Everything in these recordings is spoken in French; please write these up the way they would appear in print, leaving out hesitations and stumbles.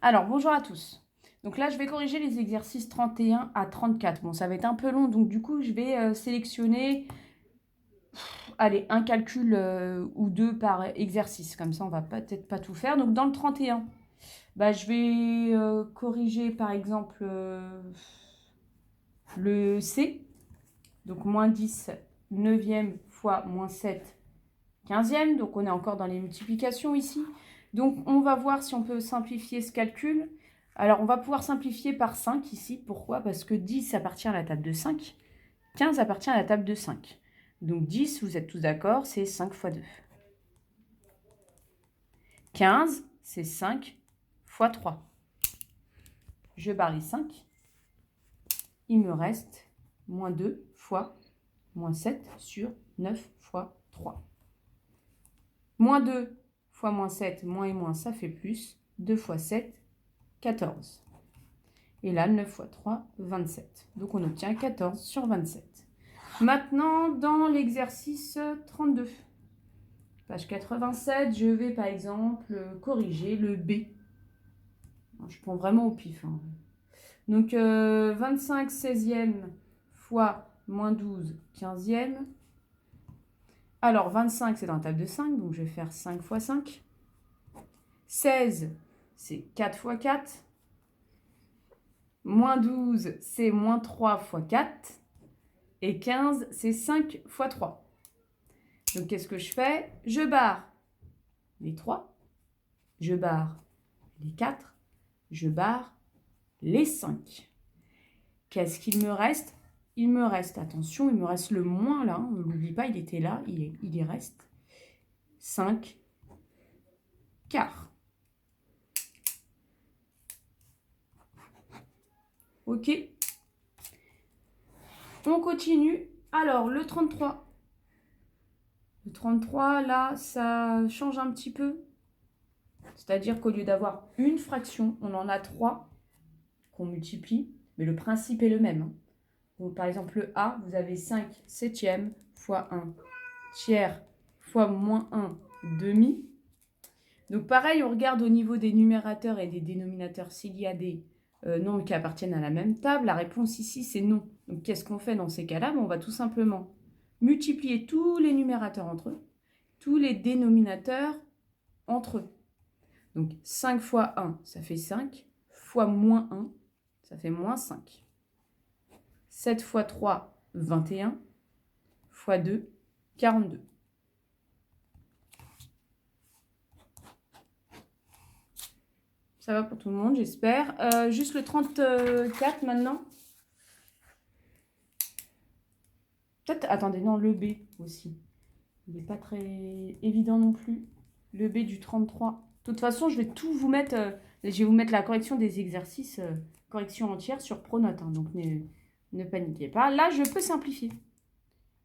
Alors, bonjour à tous. Donc là, je vais corriger les exercices 31 à 34. Bon, ça va être un peu long, donc du coup, je vais sélectionner, allez, un calcul ou deux par exercice. Comme ça, on va peut-être pas tout faire. Donc, dans le 31, bah, je vais corriger, par exemple, le C. Donc, moins 10 neuvième fois moins 7 quinzième. Donc, on est encore dans les multiplications ici. Donc, on va voir si on peut simplifier ce calcul. Alors, on va pouvoir simplifier par 5 ici. Pourquoi? Parce que 10 appartient à la table de 5. 15 appartient à la table de 5. Donc, 10, vous êtes tous d'accord, c'est 5 fois 2. 15, c'est 5 fois 3. Je barre 5. Il me reste moins 2 fois moins 7 sur 9 fois 3. Moins 2 fois moins 7, moins et moins, ça fait plus. 2 fois 7, 14. Et là, 9 fois 3, 27. Donc, on obtient 14 sur 27. Maintenant, dans l'exercice 32, page 87, je vais par exemple corriger le B. Je prends vraiment au pif. Donc, 25 16e fois moins 12 15e. Alors, 25, c'est dans la table de 5, donc je vais faire 5 fois 5. 16, c'est 4 fois 4. Moins 12, c'est moins 3 fois 4. Et 15, c'est 5 fois 3. Donc, qu'est-ce que je fais? Je barre les 3. Je barre les 4. Je barre les 5. Qu'est-ce qu'il me reste? Il me reste, attention, il me reste le moins là. On ne l'oublie pas, il était là. Il y reste 5 quarts. Ok. On continue. Alors, le 33. Le 33, là, ça change un petit peu. C'est-à-dire qu'au lieu d'avoir une fraction, on en a 3 qu'on multiplie. Mais le principe est le même. Donc, par exemple, le A, vous avez 5 septièmes fois 1 tiers fois moins 1 demi. Donc, pareil, on regarde au niveau des numérateurs et des dénominateurs s'il y a des nombres qui appartiennent à la même table. La réponse ici, c'est non. Donc, qu'est-ce qu'on fait dans ces cas-là? On va tout simplement multiplier tous les numérateurs entre eux, tous les dénominateurs entre eux. Donc, 5 fois 1, ça fait 5, fois moins 1, ça fait moins 5. 7 fois 3, 21, fois 2, 42. Ça va pour tout le monde, j'espère. Juste le 34 maintenant. Peut-être, attendez, non, le B aussi. Il n'est pas très évident non plus. Le B du 33. De toute façon, je vais tout vous mettre. Je vais vous mettre la correction des exercices, correction entière sur Pronote. Donc, ne paniquez pas. Là, je peux simplifier.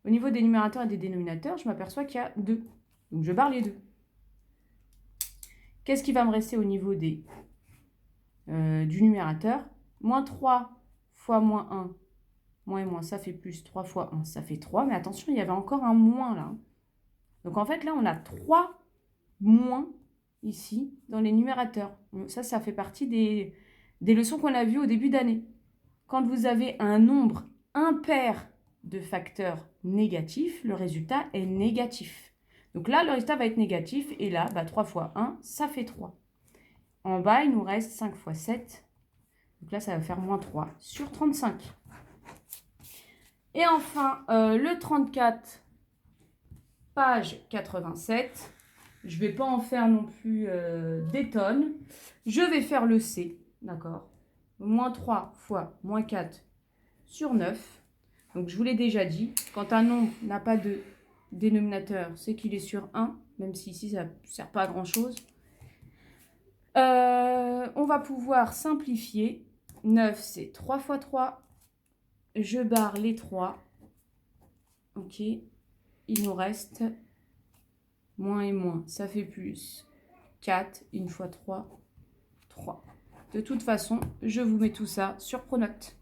Au niveau des numérateurs et des dénominateurs, je m'aperçois qu'il y a 2. Donc, je barre les 2. Qu'est-ce qui va me rester au niveau du numérateur? Moins 3 fois moins 1. Moins et moins, ça fait plus. 3 fois 1, ça fait 3. Mais attention, il y avait encore un moins là. Donc, en fait, là, on a 3 moins ici dans les numérateurs. Ça fait partie des leçons qu'on a vues au début d'année. Quand vous avez un nombre impair de facteurs négatifs, le résultat est négatif. Donc là, le résultat va être négatif. Et là, 3 fois 1, ça fait 3. En bas, il nous reste 5 fois 7. Donc là, ça va faire moins 3 sur 35. Et enfin, le 34, page 87. Je ne vais pas en faire non plus des tonnes. Je vais faire le C, d'accord? Moins 3 fois moins 4 sur 9. Donc, je vous l'ai déjà dit, quand un nombre n'a pas de dénominateur, c'est qu'il est sur 1, même si ici, ça ne sert pas à grand-chose. On va pouvoir simplifier. 9, c'est 3 fois 3. Je barre les 3. Ok. Il nous reste moins et moins. Ça fait plus. 4, 1 fois 3, 3. De toute façon, je vous mets tout ça sur Pronote.